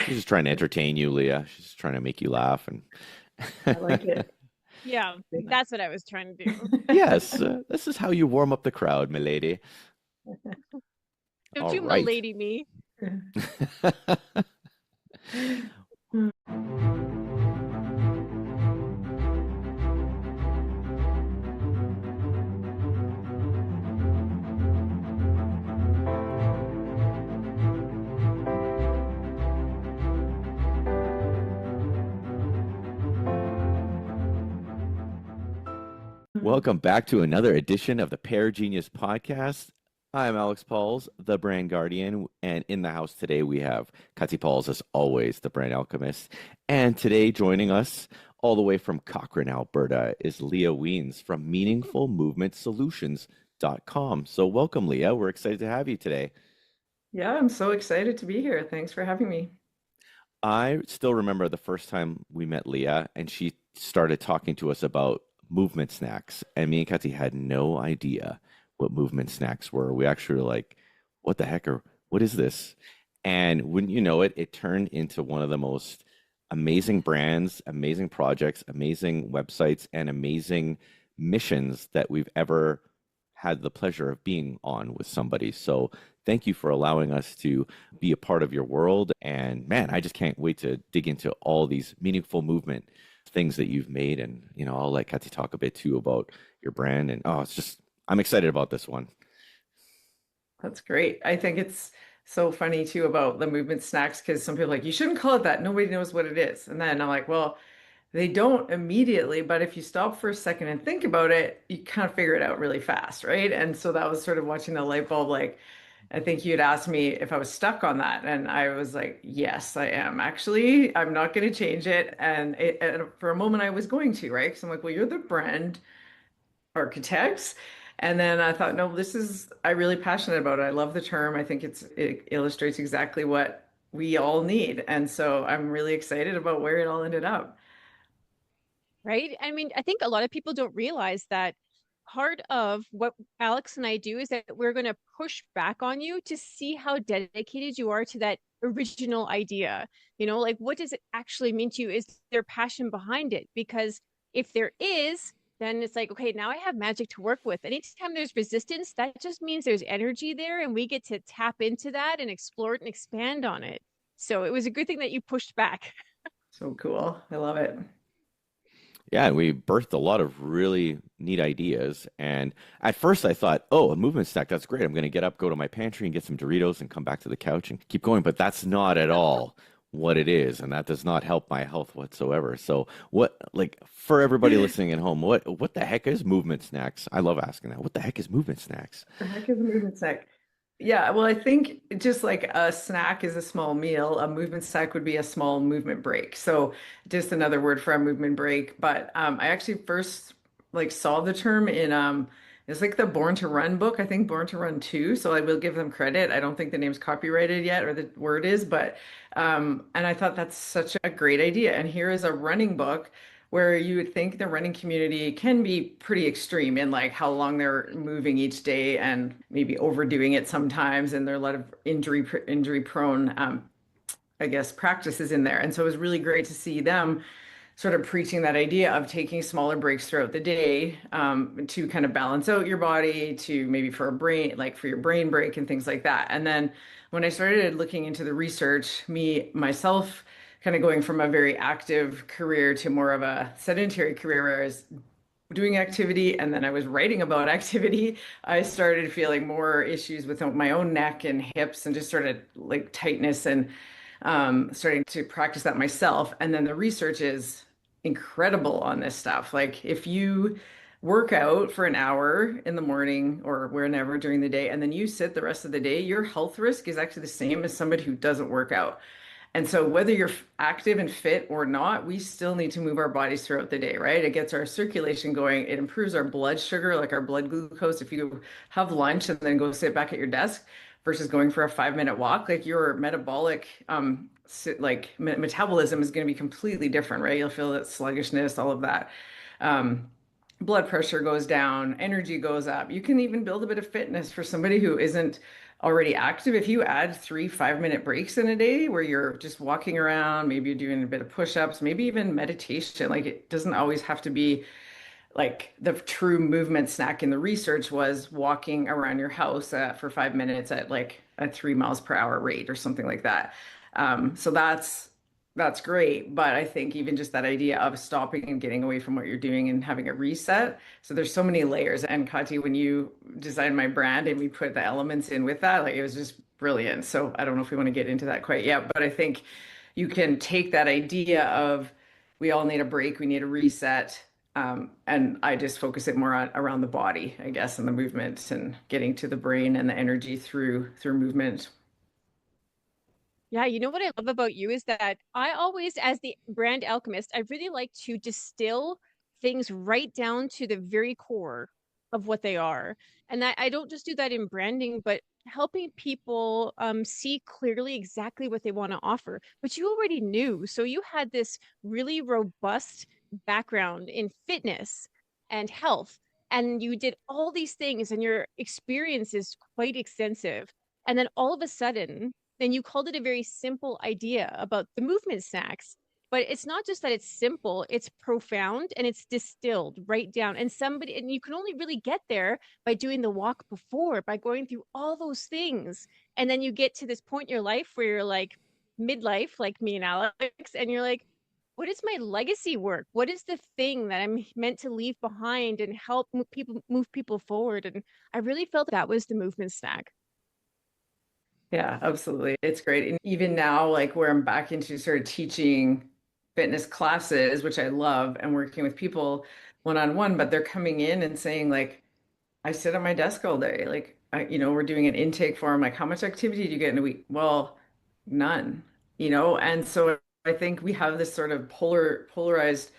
She's just trying to entertain you, Leah. She's just trying to make you laugh. And I like it. Yeah, that's what I was trying to do. yes, this is how you warm up the crowd, milady. Don't All you right. milady me. Welcome back to another edition of the Pear Genius Podcast. I'm Alex Pauls, the brand guardian, and in the house today we have Kati Pauls, as always, the brand alchemist. And today joining us all the way from Cochrane, Alberta, is Lea Wiens from meaningfulmovementsolutions.com. So welcome, Lea. We're excited to have you today. Yeah, I'm so excited to be here. Thanks for having me. I still remember the first time we met Lea, and she started talking to us about movement snacks. And me and Kati had no idea what movement snacks were. We actually were like, what the heck what is this? And wouldn't you know it, it turned into one of the most amazing brands, amazing projects, amazing websites, and amazing missions that we've ever had the pleasure of being on with somebody. So thank you for allowing us to be a part of your world. And man, I just can't wait to dig into all these meaningful movement things that you've made. And, you know, I'll let Kati talk a bit too about your brand. And it's just, I'm excited about this one. That's great. I think it's so funny too about the movement snacks because some people are like, you shouldn't call it that. Nobody knows what it is. And then I'm like, well, they don't immediately, but if you stop for a second and think about it, you kind of figure it out really fast, right? And so that was sort of watching the light bulb, like, I think you'd asked me if I was stuck on that. And I was like, yes, I am. Actually, I'm not going to change it. And for a moment, I was going to, right? Because I'm like, well, you're the brand architects. And then I thought, no, I'm really passionate about it. I love the term. I think it illustrates exactly what we all need. And so I'm really excited about where it all ended up. Right? I mean, I think a lot of people don't realize that part of what Alex and I do is that we're going to push back on you to see how dedicated you are to that original idea. You know, like what does it actually mean to you? Is there passion behind it? Because if there is, then it's like, okay, now I have magic to work with. Anytime there's resistance, that just means there's energy there and we get to tap into that and explore it and expand on it. So it was a good thing that you pushed back. So cool. I love it. Yeah, and we birthed a lot of really neat ideas. And at first I thought, oh, a movement snack, that's great. I'm going to get up, go to my pantry and get some Doritos and come back to the couch and keep going. But that's not at all what it is. And that does not help my health whatsoever. So for everybody listening at home, what the heck is movement snacks? I love asking that. What the heck is movement snacks? The heck is a movement snack? Yeah, well, I think just like a snack is a small meal, a movement snack would be a small movement break. So just another word for a movement break. But I actually first saw the term in it's like the Born to Run book, I think Born to Run 2. So I will give them credit. I don't think the name's copyrighted yet or the word is, but and I thought that's such a great idea. And here is a running book where you would think the running community can be pretty extreme in like how long they're moving each day and maybe overdoing it sometimes. And there are a lot of injury prone, I guess, practices in there. And so it was really great to see them sort of preaching that idea of taking smaller breaks throughout the day to kind of balance out your body, to maybe for a brain, like for your brain break and things like that. And then when I started looking into the research, myself, kind of going from a very active career to more of a sedentary career where I was doing activity and then I was writing about activity, I started feeling more issues with my own neck and hips and just started like tightness and starting to practice that myself. And then the research is incredible on this stuff. Like if you work out for an hour in the morning or whenever during the day, and then you sit the rest of the day, your health risk is actually the same as somebody who doesn't work out. And so whether you're active and fit or not, we still need to move our bodies throughout the day, right? It gets our circulation going. It improves our blood sugar, like our blood glucose. If you have lunch and then go sit back at your desk versus going for a 5-minute walk, like your metabolic metabolism is going to be completely different, right? You'll feel that sluggishness, all of that. Blood pressure goes down, energy goes up. You can even build a bit of fitness for somebody who isn't already active, if you add 3 5-minute breaks in a day where you're just walking around, maybe you're doing a bit of push-ups, maybe even meditation, like it doesn't always have to be like the true movement snack in the research was walking around your house for 5 minutes at like a 3 miles per hour rate or something like that. So that's great. But I think even just that idea of stopping and getting away from what you're doing and having a reset. So there's so many layers. And Kati, when you designed my brand and we put the elements in with that, like it was just brilliant. So I don't know if we want to get into that quite yet, but I think you can take that idea of we all need a break, we need a reset. And I just focus it more on around the body, I guess, and the movement and getting to the brain and the energy through movement. Yeah, you know what I love about you is that I always, as the brand alchemist, I really like to distill things right down to the very core of what they are. And that I don't just do that in branding, but helping people see clearly exactly what they want to offer. But you already knew. So you had this really robust background in fitness and health. And you did all these things, and your experience is quite extensive. And then all of a sudden, then you called it a very simple idea about the movement snacks. But it's not just that it's simple, it's profound and it's distilled right down. And you can only really get there by doing the walk before, by going through all those things. And then you get to this point in your life where you're like midlife, like me and Alex, and you're like, what is my legacy work? What is the thing that I'm meant to leave behind and help move people forward? And I really felt that was the movement snack. Yeah, absolutely. It's great. And even now, like where I'm back into sort of teaching fitness classes, which I love, and working with people one-on-one, but they're coming in and saying, like, I sit at my desk all day. Like, we're doing an intake form. Like, how much activity do you get in a week? Well, none, And so I think we have this sort of polarized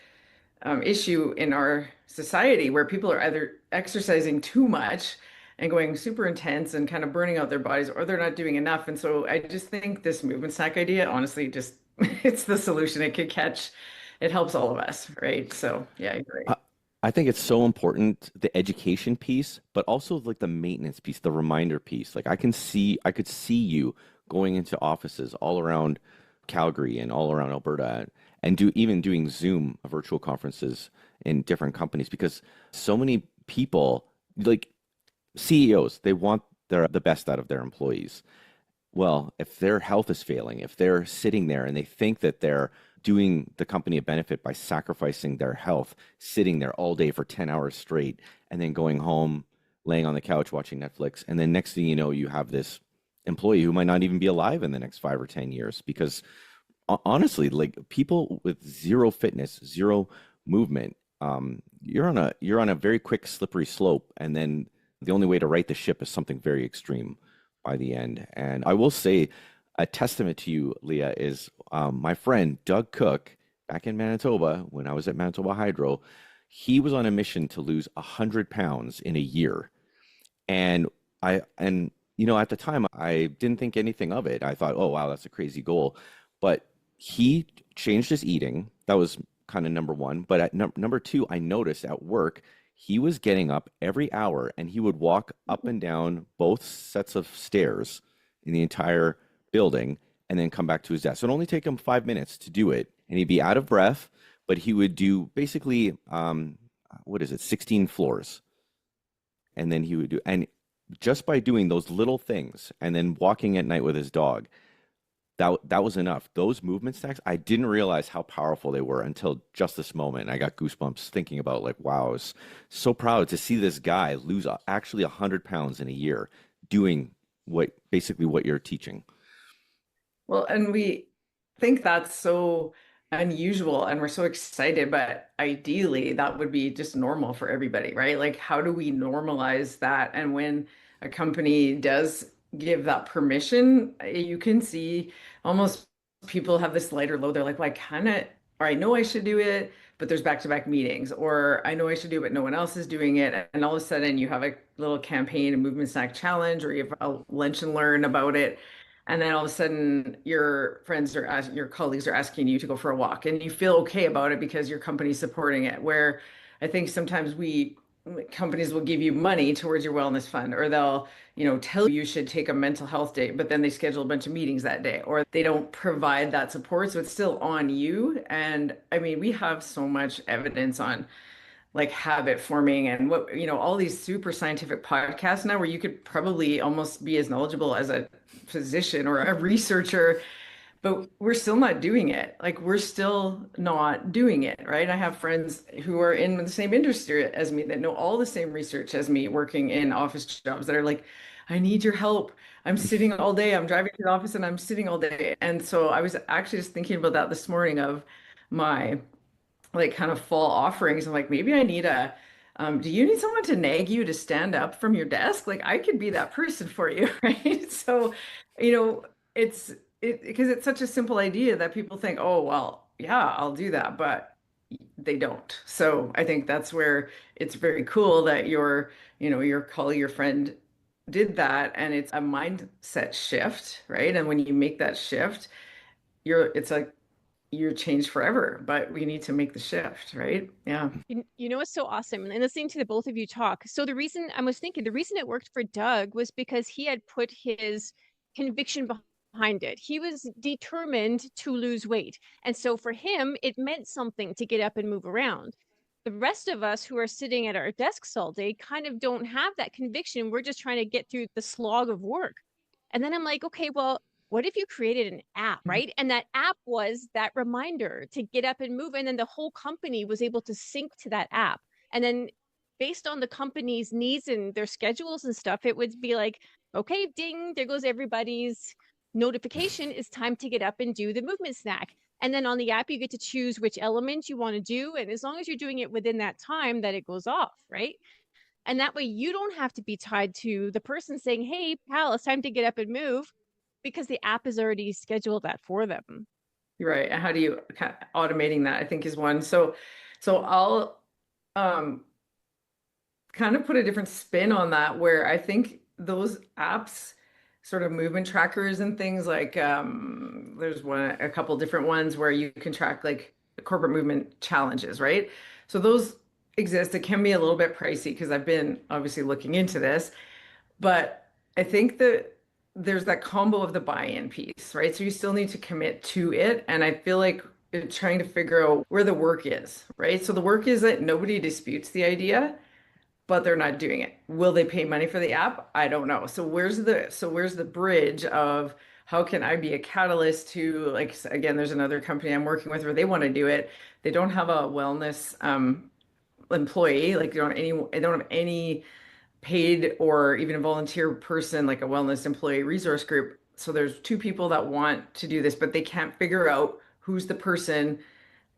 issue in our society where people are either exercising too much and going super intense and kind of burning out their bodies, or they're not doing enough. And so I just think this movement snack idea, honestly, just it's the solution. It could catch, it helps all of us, right? So yeah, you're right. I, I think it's so important, the education piece, but also like the maintenance piece, the reminder piece. Like I could see you going into offices all around Calgary and all around Alberta and even doing Zoom virtual conferences in different companies because so many people like CEOs, they want the best out of their employees. Well, if their health is failing, if they're sitting there and they think that they're doing the company a benefit by sacrificing their health, sitting there all day for 10 hours straight, and then going home, laying on the couch watching Netflix, and then next thing you know, you have this employee who might not even be alive in the next 5 or 10 years because honestly, like people with zero fitness, zero movement, you're on a very quick slippery slope, and then the only way to right the ship is something very extreme by the end. And I will say, a testament to you, Lea, is my friend Doug Cook back in Manitoba when I was at Manitoba Hydro. He was on a mission to lose 100 pounds in a year, and at the time I didn't think anything of it. I thought, oh wow, that's a crazy goal, but he changed his eating. That was kind of number one. But at number two, I noticed at work he was getting up every hour and he would walk up and down both sets of stairs in the entire building and then come back to his desk. So it only take him 5 minutes to do it, and he'd be out of breath, but he would do basically what is it, 16 floors, and then he would do, and just by doing those little things and then walking at night with his dog, that was enough. Those movement snacks, I didn't realize how powerful they were until just this moment. I got goosebumps thinking about like, wow, I was so proud to see this guy lose actually 100 pounds in a year doing basically what you're teaching. Well, and we think that's so unusual and we're so excited, but ideally that would be just normal for everybody, right? Like, how do we normalize that? And when a company does give that permission, you can see almost people have this lighter load. They're like, well, I kind of, or I know I should do it, but there's back-to-back meetings, or I know I should do it, but no one else is doing it. And all of a sudden you have a little campaign, a movement snack challenge, or you have a lunch and learn about it. And then all of a sudden, your colleagues are asking you to go for a walk, and you feel okay about it because your company's supporting it. Where I think sometimes we companies will give you money towards your wellness fund, or they'll, tell you should take a mental health day, but then they schedule a bunch of meetings that day, or they don't provide that support. So it's still on you. And I mean, we have so much evidence on like habit forming and what, all these super scientific podcasts now where you could probably almost be as knowledgeable as a physician or a researcher, but we're still not doing it. Like we're still not doing it, right? I have friends who are in the same industry as me that know all the same research as me, working in office jobs, that are like, I need your help. I'm sitting all day. I'm driving to the office and I'm sitting all day. And so I was actually just thinking about that this morning of my like kind of fall offerings. I'm like, maybe I need do you need someone to nag you to stand up from your desk? Like I could be that person for you, right? So, you know, because it's such a simple idea that people think, oh, well, yeah, I'll do that, but they don't. So I think that's where it's very cool that your colleague, your friend did that, and it's a mindset shift, right? And when you make that shift, it's like you're changed forever, but we need to make the shift, right? Yeah. You know what's so awesome? And listening to the both of you talk. So the reason it worked for Doug was because he had put his conviction behind it. He was determined to lose weight. And so for him, it meant something to get up and move around. The rest of us who are sitting at our desks all day kind of don't have that conviction. We're just trying to get through the slog of work. And then I'm like, okay, well, what if you created an app, right? And that app was that reminder to get up and move. And then the whole company was able to sync to that app. And then based on the company's needs and their schedules and stuff, it would be like, okay, ding, there goes everybody's notification. It's time to get up and do the movement snack. And then on the app, you get to choose which element you want to do. And as long as you're doing it within that time, that it goes off, right? And that way you don't have to be tied to the person saying, hey, pal, it's time to get up and move, because the app is already scheduled that for them. Right. And how do you automating that, I think, is one. So I'll kind of put a different spin on that, where I think those apps, sort of movement trackers and things like there's a couple different ones where you can track like corporate movement challenges, right? So those exist. It can be a little bit pricey because I've been obviously looking into this, but I think that there's that combo of the buy-in piece, right? So you still need to commit to it. And I feel like trying to figure out where the work is, right? So the work is that nobody disputes the idea, but they're not doing it. Will they pay money for the app? I don't know. So where's the bridge of how can I be a catalyst to, like, again, there's another company I'm working with where they want to do it. They don't have a wellness employee, like they don't have any paid or even a volunteer person, like a wellness employee resource group. So there's two people that want to do this, but they can't figure out who's the person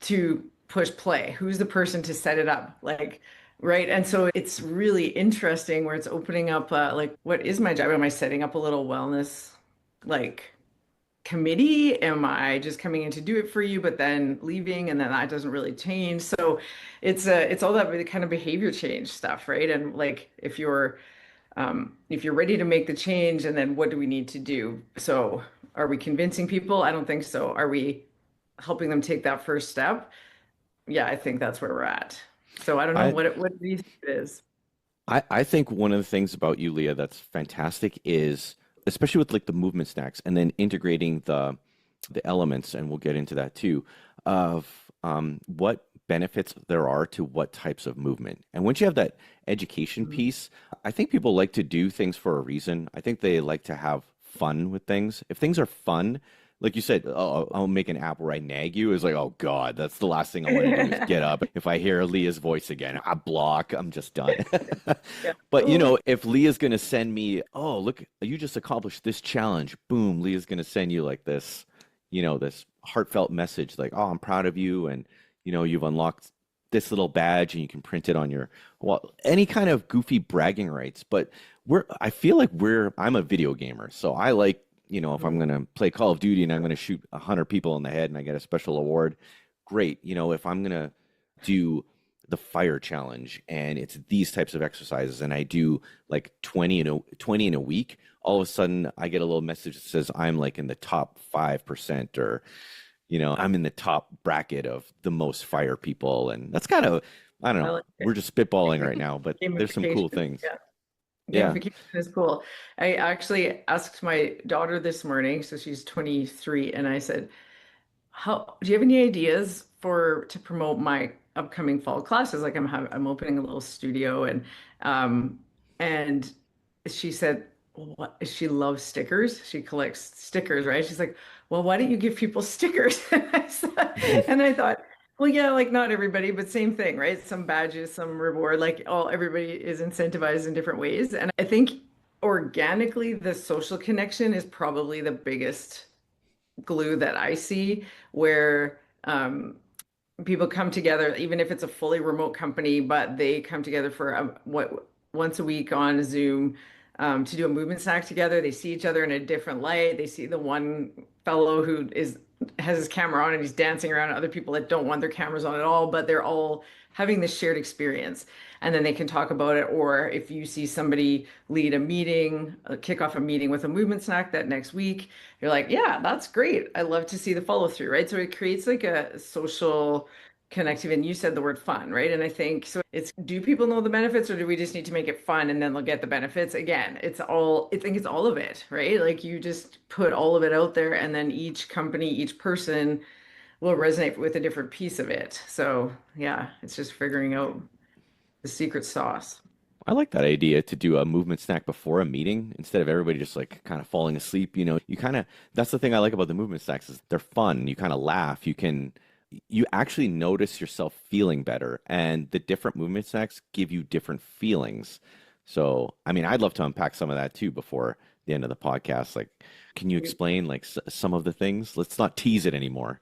to push play, who's the person to set it up, like, right? And so it's really interesting where it's opening up, like, what is my job? Am I setting up a little wellness, like, committee? Am I just coming in to do it for you, but then leaving, and then that doesn't really change? So it's all that really kind of behavior change stuff, right? And like if you're ready to make the change, and then what do we need to do? So are we convincing people? I don't think so. Are we helping them take that first step? Yeah, I think that's where we're at. So I don't know what do you think it is? I think one of the things about you, Lea, that's fantastic is, especially with like the movement snacks and then integrating the elements, and we'll get into that too, of what benefits there are to what types of movement. And once you have that education piece, I think people like to do things for a reason. I think they like to have fun with things. If things are fun, like you said, oh, I'll make an app where I nag you, is like, oh God, that's the last thing I want to do is get up. If I hear Leah's voice again, I block, I'm just done. Yeah. But if Leah's going to send me, oh, look, you just accomplished this challenge. Boom, Leah's going to send you like this, this heartfelt message, like, oh, I'm proud of you. And, you've unlocked this little badge and you can print it on your wall, any kind of goofy bragging rights. But I feel like I'm a video gamer. So I like, if I'm going to play Call of Duty and I'm going to shoot 100 people in the head and I get a special award, great. If I'm going to do the fire challenge and it's these types of exercises and I do like 20 in a week, all of a sudden I get a little message that says I'm like in the top 5%, or, I'm in the top bracket of the most fire people. And that's kind of, I don't I know. like it. We're just spitballing right now, but there's some cool Gamification. things. Yeah. Yeah. Gamification is cool. I actually asked my daughter this morning, so she's 23, and I said, "How do you have any ideas for to promote my upcoming fall classes? Like I'm opening a little studio um and she said, what she loves stickers. She collects stickers, right? She's like, "Well, why don't you give people stickers?" And I thought, well, yeah, like not everybody, but same thing, right? Some badges, some reward, like all everybody is incentivized in different ways. And I think organically the social connection is probably the biggest glue that I see where people come together, even if it's a fully remote company, but they come together for once a week on Zoom to do a movement snack together. They see each other in a different light. They see the one fellow who is has his camera on and he's dancing around at other people that don't want their cameras on at all, but they're all having this shared experience. And then they can talk about it. Or if you see somebody lead a meeting, kick off a meeting with a movement snack that next week, you're like, yeah, that's great. I love to see the follow through, right? So it creates like a social connective, and you said the word fun, right? And I think so it's, do people know the benefits or do we just need to make it fun and then they'll get the benefits? Again, it's all, I think it's all of it, right? Like you just put all of it out there and then each company, each person will resonate with a different piece of it. So yeah, it's just figuring out the secret sauce. I like that idea to do a movement snack before a meeting instead of everybody just like kind of falling asleep. You kind of, that's the thing I like about the movement snacks is they're fun. You kind of laugh. You actually notice yourself feeling better, and the different movement snacks give you different feelings. So, I mean, I'd love to unpack some of that too before the end of the podcast. Like, can you explain like some of the things? Let's not tease it anymore.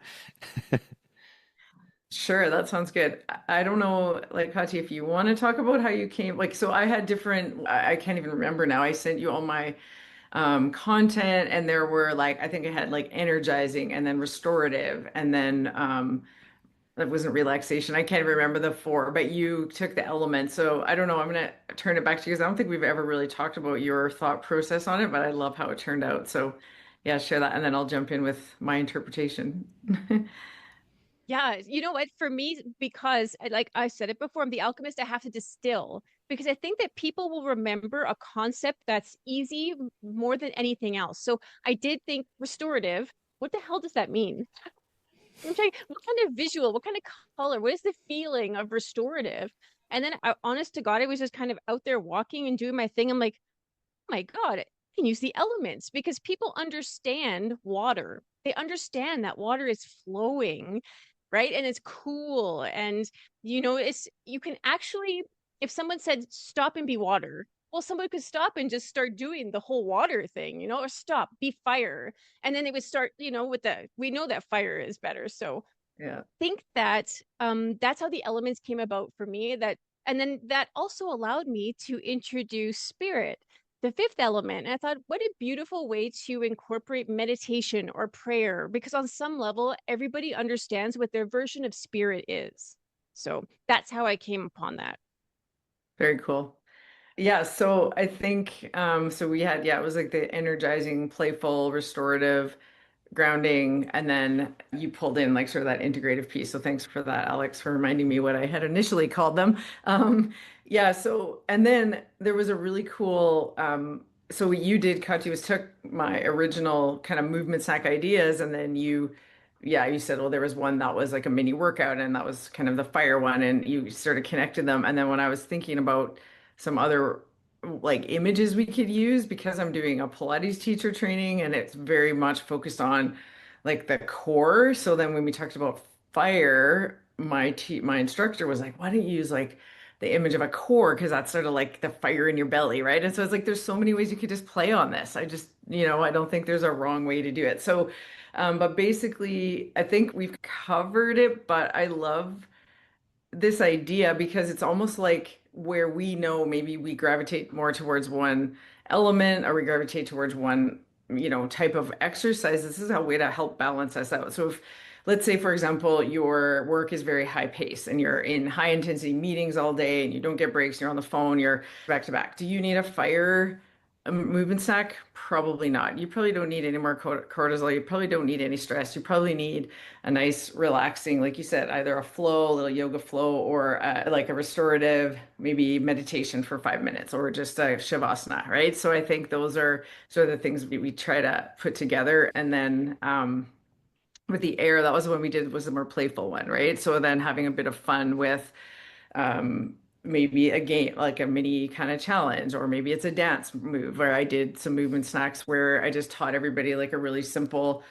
Sure, that sounds good. I don't know, like Kati, if you want to talk about how you came, like, so I had different, I can't even remember now. I sent you all my content, and there were like, I think I had like energizing and then restorative, and then that wasn't relaxation. I can't remember the four, but you took the elements. So I don't know. I'm gonna turn it back to you because I don't think we've ever really talked about your thought process on it, but I love how it turned out. So yeah, share that, and then I'll jump in with my interpretation. Yeah, you know what? For me, because like I said it before, I'm the alchemist, I have to distill because I think that people will remember a concept that's easy more than anything else. So I did think restorative. What the hell does that mean? I'm trying, what kind of visual, what kind of color, what is the feeling of restorative? And then, honest to God, I was just kind of out there walking and doing my thing. I'm like, oh my God, I can use the elements because people understand water. They understand that water is flowing, right? And it's cool. And, you can actually, if someone said, stop and be water, well, somebody could stop and just start doing the whole water thing, or stop, be fire. And then they would start, we know that fire is better. So Yeah. think that that's how the elements came about for me. And then that also allowed me to introduce spirit, the fifth element. And I thought, what a beautiful way to incorporate meditation or prayer, because on some level, everybody understands what their version of spirit is. So that's how I came upon that. Very cool. Yeah, so I think so we had, yeah, it was like the energizing, playful, restorative, grounding, and then you pulled in like sort of that integrative piece. So thanks for that, Alex, for reminding me what I had initially called them. Yeah, so and then there was a really cool so what you did, Kati, was took my original kind of movement snack ideas and then you said, well, there was one that was like a mini workout and that was kind of the fire one, and you sort of connected them. And then when I was thinking about some other like images we could use, because I'm doing a Pilates teacher training and it's very much focused on like the core. So then when we talked about fire, my instructor was like, why don't you use like the image of a core? Because that's sort of like the fire in your belly, right? And so it's like there's so many ways you could just play on this. I just, I don't think there's a wrong way to do it. So, but basically, I think we've covered it, but I love this idea because it's almost like where we know maybe we gravitate more towards one element or we gravitate towards one, type of exercise. This is a way to help balance us out. So if, let's say, for example, your work is very high pace and you're in high intensity meetings all day and you don't get breaks, you're on the phone, you're back to back. Do you need a fire A movement snack, probably not. You probably don't need any more cortisol. You probably don't need any stress. You probably need a nice, relaxing, like you said, either a flow, a little yoga flow, or like a restorative, maybe meditation for 5 minutes, or just a shavasana, right? So I think those are sort of the things we try to put together. And then with the air, that was the one we did, was the more playful one, right? So then having a bit of fun with maybe a game, like a mini kind of challenge, or maybe it's a dance move where I did some movement snacks where I just taught everybody like a really simple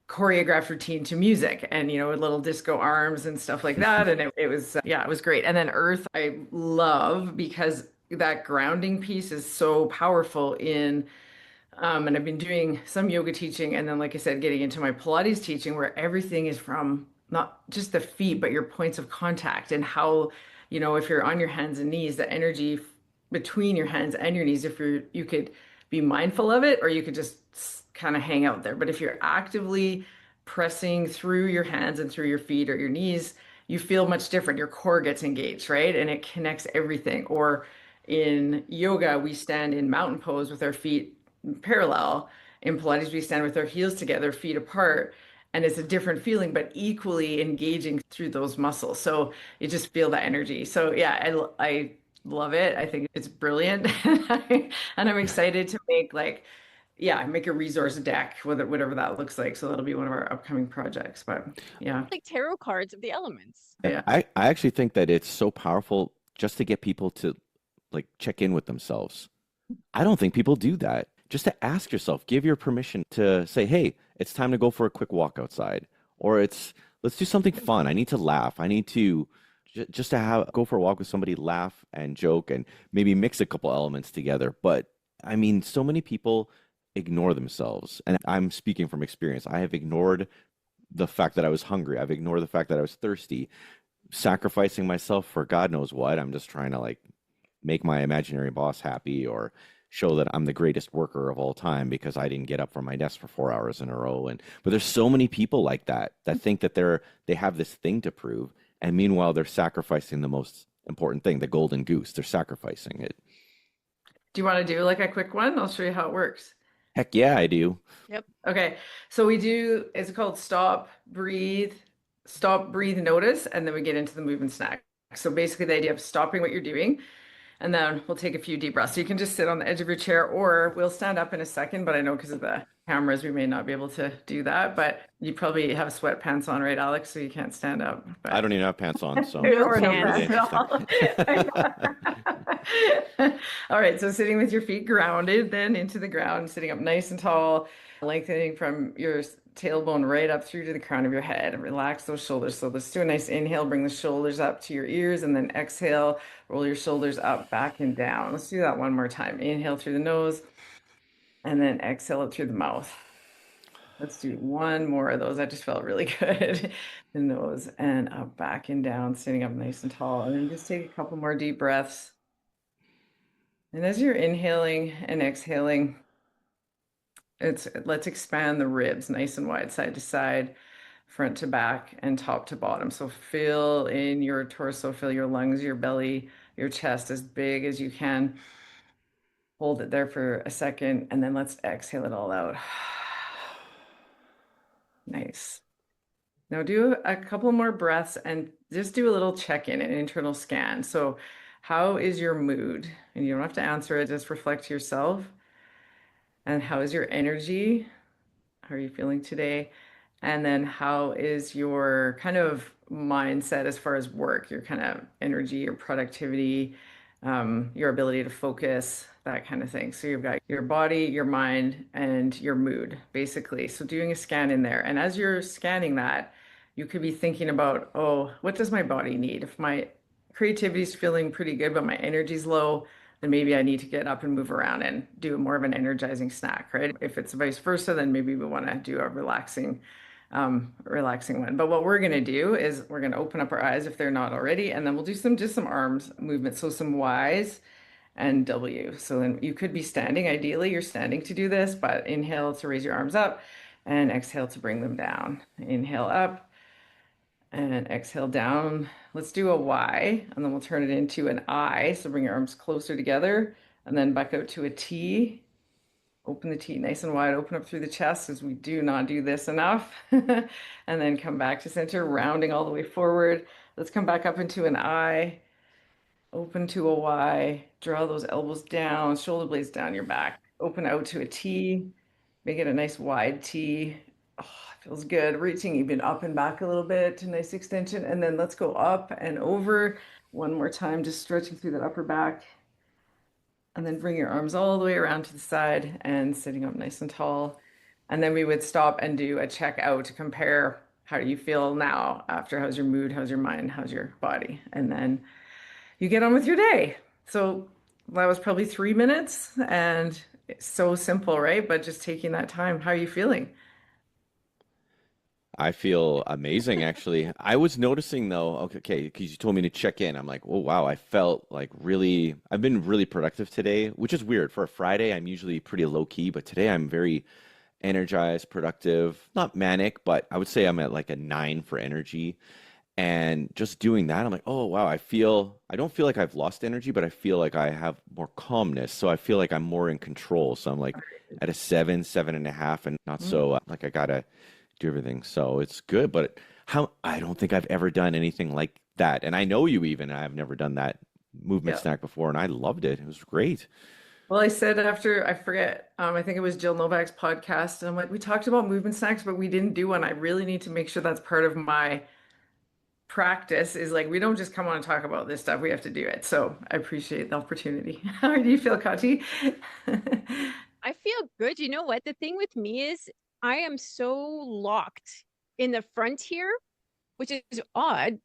choreographed routine to music and, with little disco arms and stuff like that. And it was, yeah, it was great. And then earth, I love because that grounding piece is so powerful and I've been doing some yoga teaching, and then, like I said, getting into my Pilates teaching, where everything is from not just the feet, but your points of contact and how, if you're on your hands and knees, the energy between your hands and your knees, if you could be mindful of it, or you could just kind of hang out there. But if you're actively pressing through your hands and through your feet or your knees, you feel much different. Your core gets engaged, right? And it connects everything. Or in yoga, we stand in mountain pose with our feet parallel. In Pilates, we stand with our heels together, feet apart, and it's a different feeling, but equally engaging through those muscles. So you just feel that energy. So yeah, I love it. I think it's brilliant, and I'm excited to make a resource deck, whatever that looks like. So that'll be one of our upcoming projects. But yeah, Like tarot cards of the elements. yeah. I actually think that it's so powerful just to get people to like check in with themselves. I don't think people do that. Just to ask yourself, give your permission to say, hey, it's time to go for a quick walk outside. Or let's do something fun. I need to laugh. I need to just to go for a walk with somebody, laugh and joke and maybe mix a couple elements together. But I mean, so many people ignore themselves. And I'm speaking from experience. I have ignored the fact that I was hungry. I've ignored the fact that I was thirsty, sacrificing myself for God knows what. I'm just trying to like make my imaginary boss happy or show that I'm the greatest worker of all time because I didn't get up from my desk for 4 hours in a row. But there's so many people like that think that they have this thing to prove, and meanwhile they're sacrificing the most important thing, the golden goose. They're sacrificing it. Do you want to do like a quick one? I'll show you how it works. Heck yeah, I do. Yep. Okay. So it's called stop, breathe, notice, and then we get into the movement snack. So basically the idea of stopping what you're doing, and then we'll take a few deep breaths. So you can just sit on the edge of your chair, or we'll stand up in a second, but I know because of the cameras, we may not be able to do that, but you probably have sweatpants on, right, Alex? So you can't stand up. But... I don't even have pants on, so. Or no pants at all. All right, so sitting with your feet grounded, then into the ground, sitting up nice and tall, lengthening from your tailbone right up through to the crown of your head, and relax those shoulders. So let's do a nice inhale, bring the shoulders up to your ears, and then exhale, roll your shoulders up, back, and down. Let's do that one more time. Inhale through the nose, and then exhale it through the mouth. Let's do one more of those. That just felt really good. The nose and up, back, and down, sitting up nice and tall. And then just take a couple more deep breaths. And as you're inhaling and exhaling, let's expand the ribs nice and wide, side to side, front to back, and top to bottom. So fill in your torso, fill your lungs, your belly, your chest as big as you can. Hold it there for a second, and then let's exhale it all out. Nice. Now do a couple more breaths and just do a little check-in, an internal scan. So how is your mood? And you don't have to answer it, just reflect to yourself. And how is your energy? How are you feeling today? And then how is your kind of mindset as far as work, your kind of energy, your productivity, your ability to focus, that kind of thing. So you've got your body, your mind, and your mood, basically. So doing a scan in there. And as you're scanning that, you could be thinking about, oh, what does my body need? If my creativity is feeling pretty good, but my energy's low, then maybe I need to get up and move around and do more of an energizing snack, right? If it's vice versa, then maybe we want to do a relaxing one. But what we're going to do is we're going to open up our eyes if they're not already, and then we'll do just some arms movements. So some Y's and W. So then you could be standing. Ideally, you're standing to do this, but inhale to raise your arms up and exhale to bring them down. Inhale up and exhale down. Let's do a Y, and then we'll turn it into an I. So bring your arms closer together, and then back out to a T. Open the T nice and wide, open up through the chest as we do not do this enough. And then come back to center, rounding all the way forward. Let's come back up into an I, open to a Y, draw those elbows down, shoulder blades down your back, open out to a T, make it a nice wide T. Oh, feels good. Reaching even up and back a little bit, nice extension. And then let's go up and over one more time, just stretching through that upper back. And then bring your arms all the way around to the side and sitting up nice and tall. And then we would stop and do a check out to compare how do you feel now after, how's your mood, how's your mind, how's your body? And then you get on with your day. So that was probably 3 minutes, and it's so simple, right? But just taking that time. How are you feeling? I feel amazing, actually. I was noticing though, okay, because you told me to check in. I'm like, oh wow, I felt like really, I've been really productive today, which is weird. For a Friday, I'm usually pretty low key, but today I'm very energized, productive, not manic, but I would say I'm at like a 9 for energy. And just doing that, I'm like, oh wow, I don't feel like I've lost energy, but I feel like I have more calmness. So I feel like I'm more in control. So I'm like at a 7, 7.5, and not so like I gotta do everything. So it's good, but I don't think I've ever done anything like that. And I know you even, I've never done that movement Yeah. snack before, and I loved it. It was great. Well, I said after, I forget, I think it was Jill Novak's podcast, and I'm like, we talked about movement snacks, but we didn't do one. I really need to make sure that's part of my practice, is like, we don't just come on and talk about this stuff. We have to do it. So I appreciate the opportunity. How do you feel, Kati? I feel good. You know what? The thing with me is I am so locked in the front here, which is odd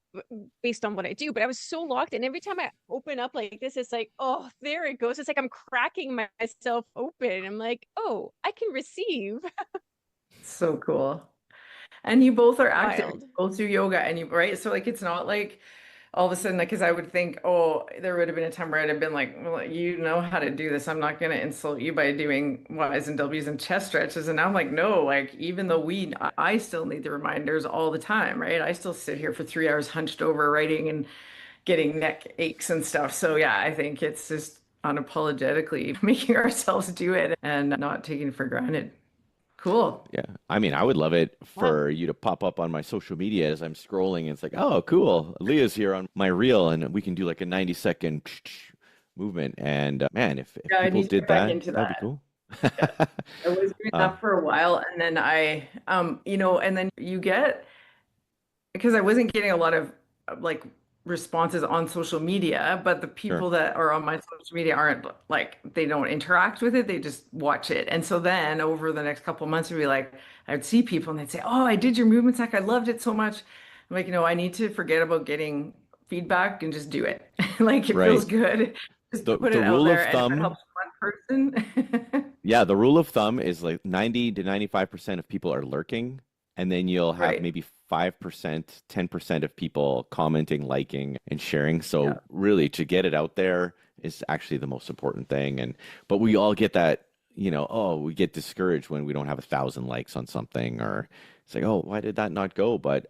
based on what I do, but I was so locked. And every time I open up like this, it's like, oh, there it goes. It's like I'm cracking myself open. I'm like, oh, I can receive. So cool. And you both are active, Wild. both do yoga, and you, right? So like, it's not like all of a sudden, like, because I would think, oh, there would have been a time where I'd have been like, well, you know how to do this. I'm not going to insult you by doing Y's and W's and chest stretches. And now I'm like, no, like, even though I still need the reminders all the time, right? I still sit here for 3 hours hunched over writing and getting neck aches and stuff. So yeah, I think it's just unapologetically making ourselves do it and not taking it for granted. Cool. Yeah. I mean, I would love it Wow. for you to pop up on my social media as I'm scrolling. And it's like, oh, cool. Leah's here on my reel, and we can do like a 90-second movement. And man, if Yeah, I people need to did get back that, into that'd be that. cool. Yeah. I was doing Uh, that for a while, and then and then you get, because I wasn't getting a lot of like responses on social media, but the sure. people that are on my social media aren't like, they don't interact with it, they just watch it. And so then over the next couple of months, it'd be like, I'd see people and they'd say, oh, I did your movement sack, I loved it so much. I'm like, I need to forget about getting feedback and just do it. Like, it feels Right. good just to put The it out rule of there. And if it thumb, helps one person, yeah, the rule of thumb is like 90 to 95% of people are lurking, and then you'll have right. maybe 5%, 10% of people commenting, liking, and sharing. Yeah. So really to get it out there is actually the most important thing. And but we all get that, oh, we get discouraged when we don't have 1,000 likes on something, or it's like, oh, why did that not go? But